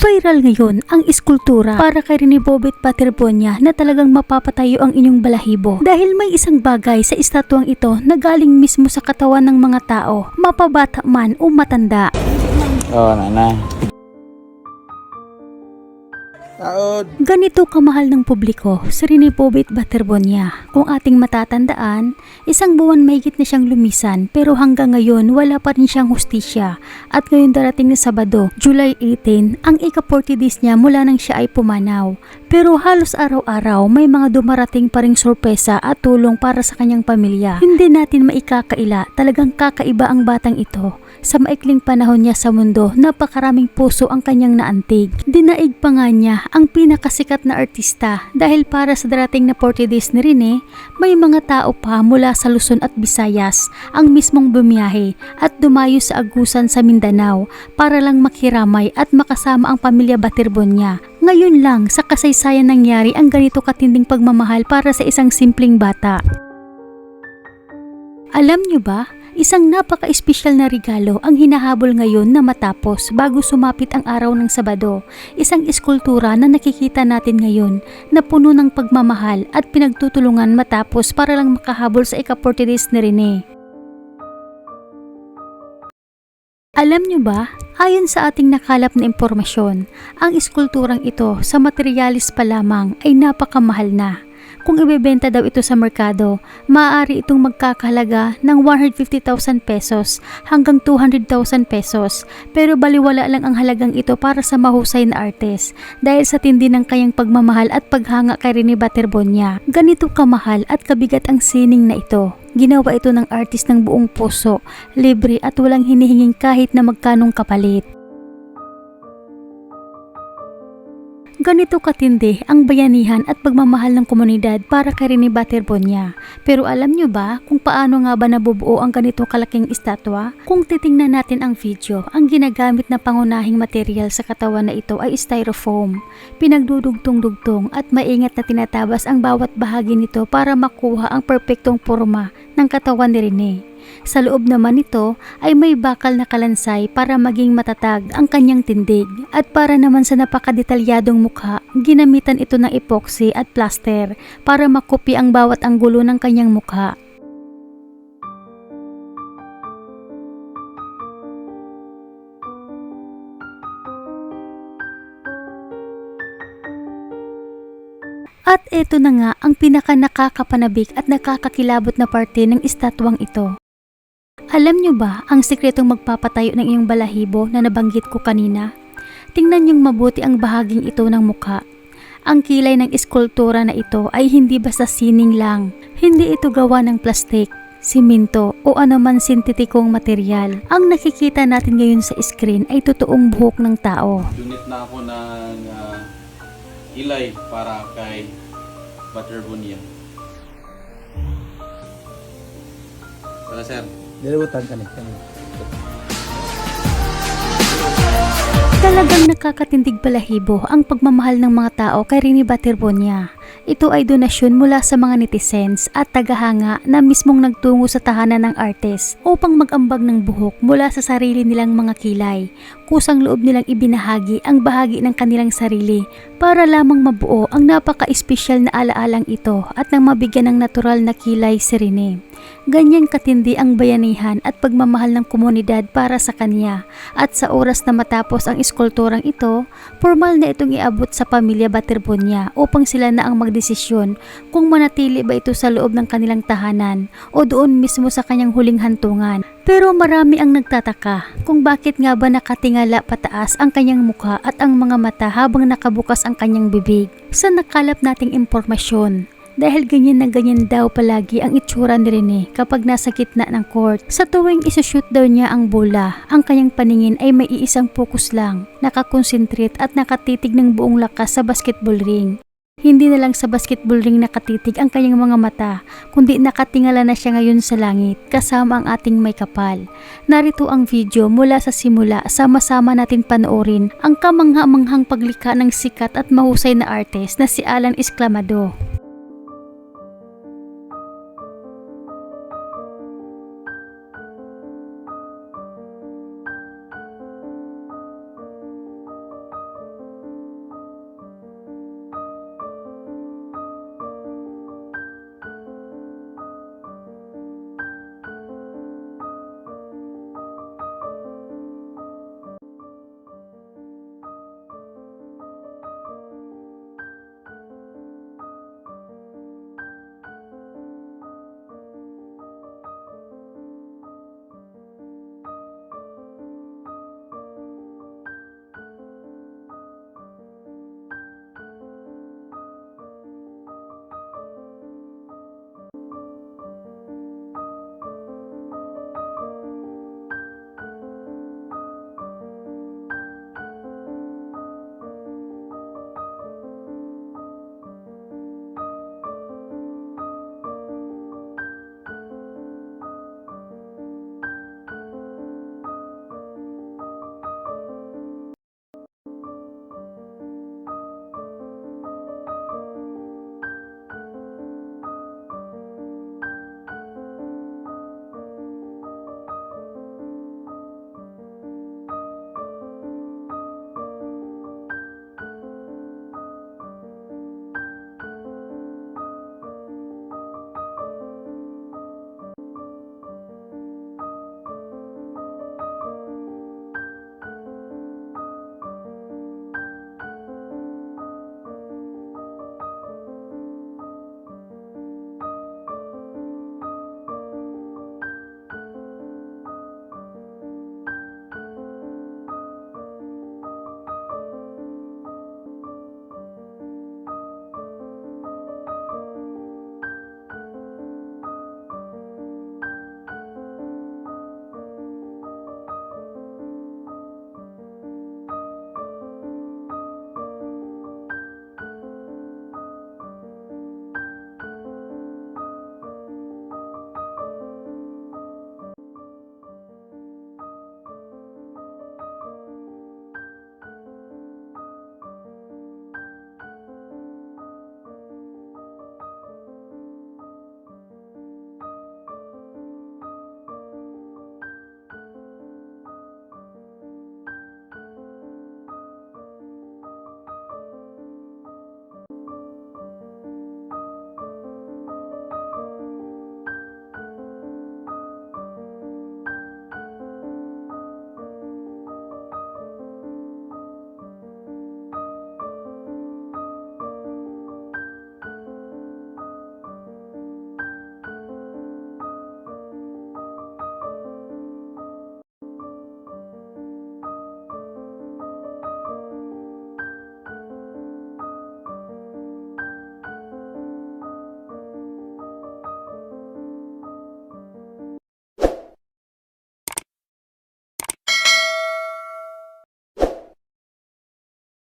Viral ngayon ang iskultura para kay Rene Bobet Paterbonia na talagang mapapatayo ang inyong balahibo dahil may isang bagay sa estatwang ito na galing mismo sa katawan ng mga tao, mapabata man o matanda. Nana. Ganito kamahal ng publiko si Rene Bobet Paterbonia. Kung ating matatandaan, isang buwan mahigit na siyang lumisan pero hanggang ngayon wala pa rin siyang hustisya. At ngayon darating na Sabado, July 18, ang ika-40 days niya mula nang siya ay pumanaw. Pero halos araw-araw may mga dumarating pa ring sorpresa at tulong para sa kanyang pamilya. Hindi natin maikakaila, talagang kakaiba ang batang ito. Sa maikling panahon niya sa mundo, napakaraming puso ang kanyang naantig. Dinaig pa nga niya ang pinakasikat na artista dahil para sa darating na 40 days ni Rene, may mga tao pa mula sa Luzon at Visayas ang mismong bumiyahe at dumayo sa Agusan sa Mindanao para lang makiramay at makasama ang pamilya Paterbonia. Ngayon lang sa kasaysayan nangyari ang ganito katinding pagmamahal para sa isang simpleng bata. Alam niyo ba? Isang napaka-espesyal na regalo ang hinahabol ngayon na matapos bago sumapit ang araw ng Sabado. Isang eskultura na nakikita natin ngayon na puno ng pagmamahal at pinagtutulungan matapos para lang makahabol sa ika-40 days ni Rene. Alam nyo ba, ayon sa ating nakalap na impormasyon, ang eskulturang ito sa materialis pa lamang ay napakamahal na. Kung ibebenta daw ito sa merkado, maaari itong magkakahalaga ng 150,000 pesos hanggang 200,000 pesos. Pero baliwala lang ang halagang ito para sa mahusay na artist dahil sa tindi ng kanyang pagmamahal at paghanga kay Rene Paterbonia. Ganito kamahal at kabigat ang sining na ito. Ginawa ito ng artist ng buong puso, libre at walang hinihinging kahit na magkanong kapalit. Ganito katindi ang bayanihan at pagmamahal ng komunidad para kay Rene Paterbonia. Pero alam nyo ba kung paano nga ba nabubuo ang ganito kalaking estatwa? Kung titingnan natin ang video, ang ginagamit na pangunahing material sa katawan na ito ay styrofoam. Pinagdudugtong-dugtong at maingat na tinatabas ang bawat bahagi nito para makuha ang perpektong porma ng katawan ni Rene. Sa loob naman nito ay may bakal na kalansay para maging matatag ang kanyang tindig at para naman sa napakadetalyadong mukha, ginamitan ito ng epoxy at plaster para makopya ang bawat anggulo ng kanyang mukha. At ito na nga ang pinaka nakakapanabik at nakakakilabot na parte ng estatwang ito. Alam nyo ba ang sikretong magpapatayo ng iyong balahibo na nabanggit ko kanina? Tingnan niyong mabuti ang bahaging ito ng mukha. Ang kilay ng eskultura na ito ay hindi basta sining lang. Hindi ito gawa ng plastik, simento o anuman sintetikong material. Ang nakikita natin ngayon sa screen ay totoong buhok ng tao. Unit na ako ng kilay para kay Paterbonia. Wala sir. Dalabutan ka na. Talagang nakakatindig balahibo ang pagmamahal ng mga tao kay Rene Paterbonia. Ito ay donasyon mula sa mga netizens at tagahanga na mismong nagtungo sa tahanan ng artist upang mag-ambag ng buhok mula sa sarili nilang mga kilay. Kusang loob nilang ibinahagi ang bahagi ng kanilang sarili para lamang mabuo ang napaka-espesyal na alaalang ito at nang mabigyan ng natural na kilay si Rene. Ganyan katindi ang bayanihan at pagmamahal ng komunidad para sa kanya at sa oras na matapos ang eskulturang ito, formal na itong iabot sa pamilya Paterbonia upang sila na ang magdesisyon kung manatili ba ito sa loob ng kanilang tahanan o doon mismo sa kanyang huling hantungan. Pero marami ang nagtataka kung bakit nga ba nakatingala pataas ang kanyang mukha at ang mga mata habang nakabukas ang kanyang bibig. Sa nakalap nating impormasyon, dahil ganyan na ganyan daw palagi ang itsura ni Rene kapag nasa gitna ng court. Sa tuwing isushoot daw niya ang bola, ang kanyang paningin ay may iisang focus lang, nakakonsentrate at nakatitig ng buong lakas sa basketball ring. Hindi na lang sa basketball ring nakatitig ang kanyang mga mata, kundi nakatingala na siya ngayon sa langit kasama ang ating may kapal. Narito ang video mula sa simula, sama-sama natin panoorin ang kamangha-manghang paglikha ng sikat at mahusay na artist na si Alan Exclamado.